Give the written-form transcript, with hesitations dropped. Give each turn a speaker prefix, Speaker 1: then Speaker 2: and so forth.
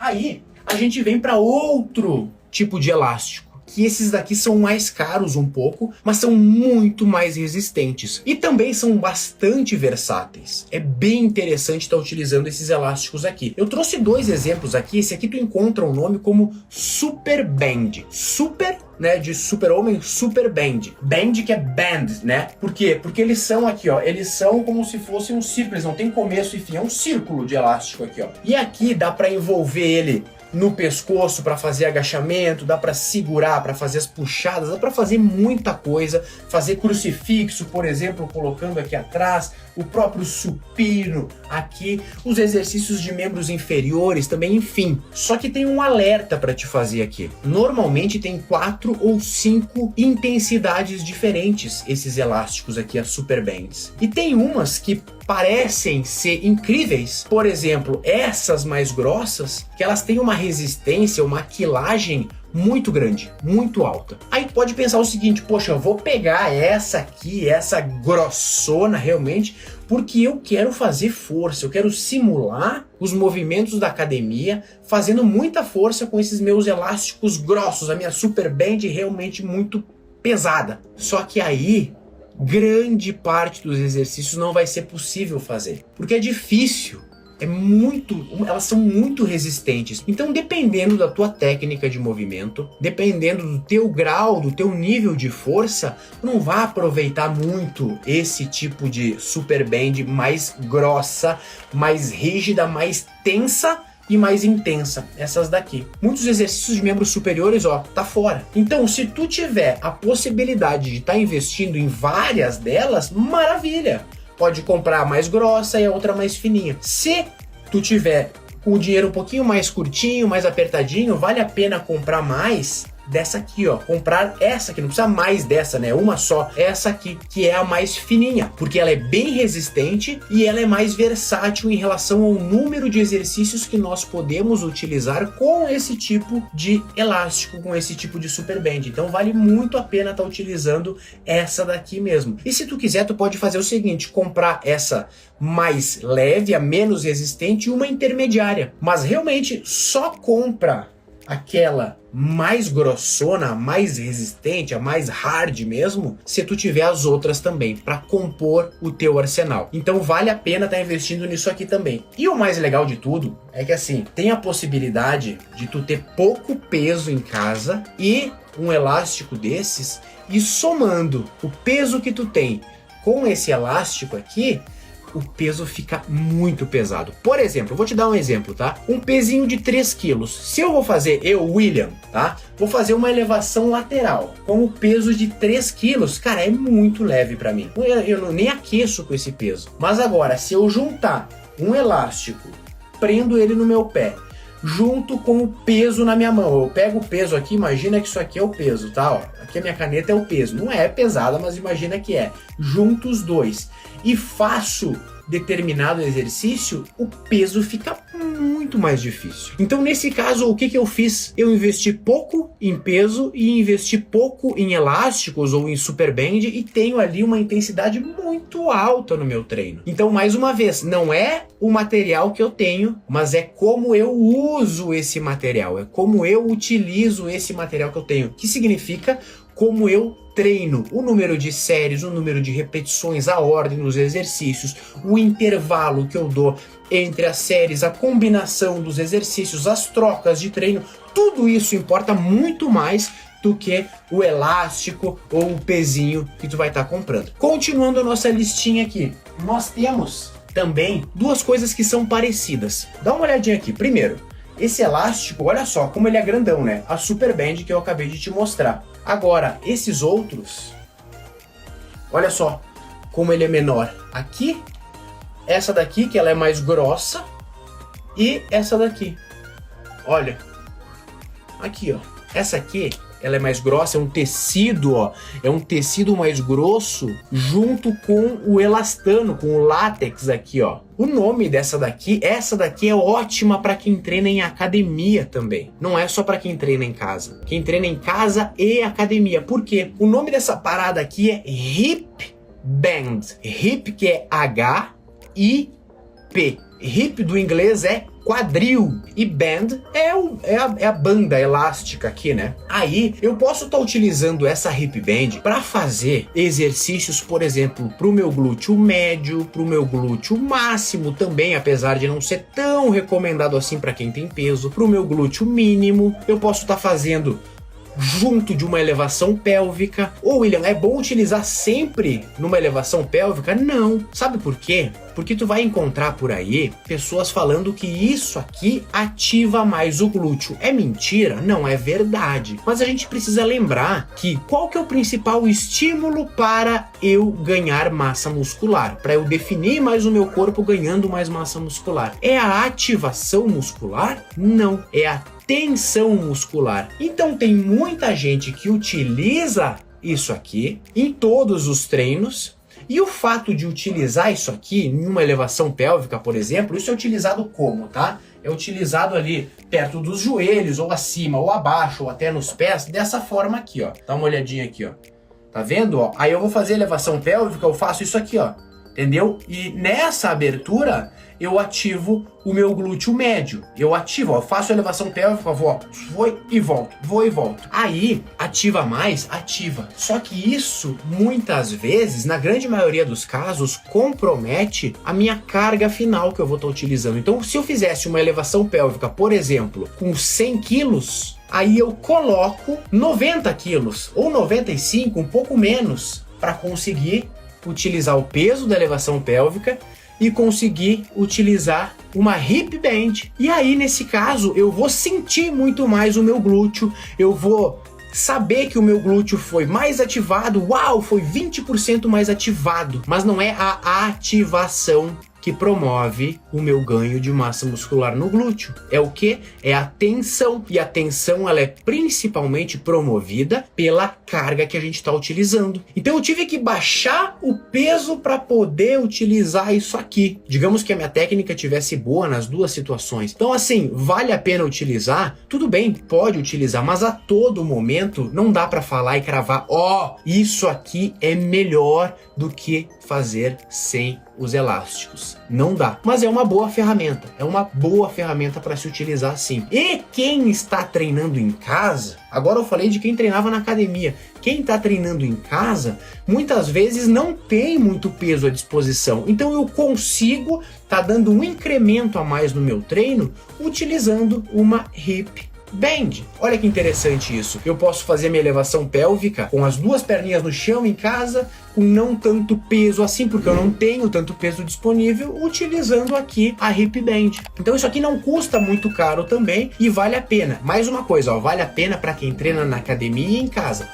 Speaker 1: Aí a gente vem para outro tipo de elástico, que esses daqui são mais caros um pouco, mas são muito mais resistentes e também são bastante versáteis. É bem interessante estar utilizando esses elásticos aqui. Eu trouxe dois exemplos aqui. Esse aqui tu encontra o nome como Super Bend. Super, né, de super-homem, Super Bend. Bend que é band, né? Por quê? Porque eles são aqui, ó, eles são como se fosse um círculo, eles não tem começo e fim, é um círculo de elástico aqui, ó. E aqui dá para envolver ele no pescoço para fazer agachamento, dá para segurar, para fazer as puxadas, dá para fazer muita coisa, fazer crucifixo, por exemplo, colocando aqui atrás, o próprio supino aqui, os exercícios de membros inferiores também, enfim. Só que tem um alerta para te fazer aqui. Normalmente tem 4 ou 5 intensidades diferentes esses elásticos aqui, as Super Bends. E tem umas que parecem ser incríveis, por exemplo, essas mais grossas, que elas têm uma resistência, uma quilagem muito grande, muito alta. Aí tu pode pensar o seguinte, poxa, eu vou pegar essa aqui, essa grossona realmente, porque eu quero fazer força, eu quero simular os movimentos da academia, fazendo muita força com esses meus elásticos grossos, a minha Super Bend realmente muito pesada. Só que aí grande parte dos exercícios não vai ser possível fazer, porque é difícil, elas são muito resistentes. Então, dependendo da tua técnica de movimento, dependendo do teu grau, do teu nível de força, não vai aproveitar muito esse tipo de Super Bend mais grossa, mais rígida, mais tensa e mais intensa, essas daqui. Muitos exercícios de membros superiores, ó, tá fora. Então, se tu tiver a possibilidade de estar investindo em várias delas, maravilha! Pode comprar a mais grossa e a outra mais fininha. Se tu tiver com o dinheiro um pouquinho mais curtinho, mais apertadinho, vale a pena comprar mais dessa aqui, ó. Comprar essa aqui, não precisa mais dessa, né? Uma só. Essa aqui, que é a mais fininha, porque ela é bem resistente e ela é mais versátil em relação ao número de exercícios que nós podemos utilizar com esse tipo de elástico, com esse tipo de Super Bend. Então vale muito a pena estar utilizando essa daqui mesmo. E se tu quiser, tu pode fazer o seguinte, comprar essa mais leve, a menos resistente e uma intermediária. Mas realmente só compra aquela mais grossona, a mais resistente, a mais hard mesmo, se tu tiver as outras também, para compor o teu arsenal. Então vale a pena estar investindo nisso aqui também. E o mais legal de tudo é que assim, tem a possibilidade de tu ter pouco peso em casa e um elástico desses, e somando o peso que tu tem com esse elástico aqui, o peso fica muito pesado. Por exemplo, vou te dar um exemplo, tá? Um pezinho de 3 quilos. Se eu vou fazer, William, tá? Vou fazer uma elevação lateral com o peso de 3 quilos, cara, é muito leve pra mim. Eu nem aqueço com esse peso. Mas agora, se eu juntar um elástico, prendo ele no meu pé, junto com o peso na minha mão. Eu pego o peso aqui, imagina que isso aqui é o peso, tá? Ó, aqui a minha caneta é o peso. Não é pesada, mas imagina que é. Junto os dois. E faço determinado exercício, o peso fica muito mais difícil. Então, nesse caso, o que eu fiz? Eu investi pouco em peso e investi pouco em elásticos ou em Super Bend e tenho ali uma intensidade muito alta no meu treino. Então, mais uma vez, não é o material que eu tenho, mas é como eu uso esse material, é como eu utilizo esse material que eu tenho, que significa como eu treino, o número de séries, o número de repetições, a ordem dos exercícios, o intervalo que eu dou entre as séries, a combinação dos exercícios, as trocas de treino, tudo isso importa muito mais do que o elástico ou o pezinho que tu vai estar comprando. Continuando a nossa listinha aqui, nós temos também duas coisas que são parecidas. Dá uma olhadinha aqui. Primeiro, esse elástico, olha só como ele é grandão, né? A Super Bend que eu acabei de te mostrar. Agora, esses outros, olha só como ele é menor. Aqui, essa daqui que ela é mais grossa e essa daqui. Olha, aqui ó, essa aqui ela é mais grossa, é um tecido, ó, é um tecido mais grosso junto com o elastano, com o látex aqui, ó. O nome dessa daqui, essa daqui é ótima para quem treina em academia também. Não é só para quem treina em casa. Quem treina em casa e academia. Por quê? O nome dessa parada aqui é Hip Bend. Hip que é H-I-P. Hip do inglês é quadril. E band é a banda elástica aqui, né? Aí eu posso estar utilizando essa hip band para fazer exercícios, por exemplo, pro meu glúteo médio, pro meu glúteo máximo também, apesar de não ser tão recomendado assim para quem tem peso, pro meu glúteo mínimo. Eu posso estar fazendo junto de uma elevação pélvica. Ô, William, é bom utilizar sempre numa elevação pélvica? Não. Sabe por quê? Porque tu vai encontrar por aí pessoas falando que isso aqui ativa mais o glúteo. É mentira? Não, é verdade. Mas a gente precisa lembrar que qual que é o principal estímulo para eu ganhar massa muscular? Para eu definir mais o meu corpo ganhando mais massa muscular? É a ativação muscular? Não. É a tensão muscular. Então tem muita gente que utiliza isso aqui em todos os treinos, e o fato de utilizar isso aqui em uma elevação pélvica, por exemplo, isso é utilizado como, tá? É utilizado ali perto dos joelhos, ou acima, ou abaixo, ou até nos pés, dessa forma aqui, ó. Dá uma olhadinha aqui, ó. Tá vendo, ó? Aí eu vou fazer elevação pélvica, eu faço isso aqui, ó. Entendeu? E nessa abertura eu ativo o meu glúteo médio. Eu ativo, ó, faço elevação pélvica, vou e volto. Aí, ativa mais? Ativa. Só que isso, muitas vezes, na grande maioria dos casos, compromete a minha carga final que eu vou estar utilizando. Então, se eu fizesse uma elevação pélvica, por exemplo, com 100 quilos, aí eu coloco 90 quilos, ou 95, um pouco menos, para conseguir utilizar o peso da elevação pélvica e conseguir utilizar uma hip band. E aí, nesse caso, eu vou sentir muito mais o meu glúteo, eu vou saber que o meu glúteo foi mais ativado, uau, foi 20% mais ativado, mas não é a ativação que promove o meu ganho de massa muscular no glúteo. É o que? É a tensão. E a tensão, ela é principalmente promovida pela carga que a gente está utilizando. Então eu tive que baixar o peso para poder utilizar isso aqui. Digamos que a minha técnica tivesse boa nas duas situações. Então assim, vale a pena utilizar? Tudo bem, pode utilizar, mas a todo momento não dá para falar e cravar, ó, isso aqui é melhor do que fazer sem os elásticos. Não dá. Mas é uma boa ferramenta. É uma boa ferramenta para se utilizar sim. E quem está treinando em casa, agora eu falei de quem treinava na academia. Quem está treinando em casa, muitas vezes não tem muito peso à disposição. Então eu consigo tá dando um incremento a mais no meu treino utilizando uma hip band. Olha que interessante isso. Eu posso fazer minha elevação pélvica com as duas perninhas no chão em casa, com não tanto peso assim, porque eu não tenho tanto peso disponível, utilizando aqui a hip band. Então isso aqui não custa muito caro também e vale a pena. Mais uma coisa, ó, vale a pena para quem treina na academia e em casa.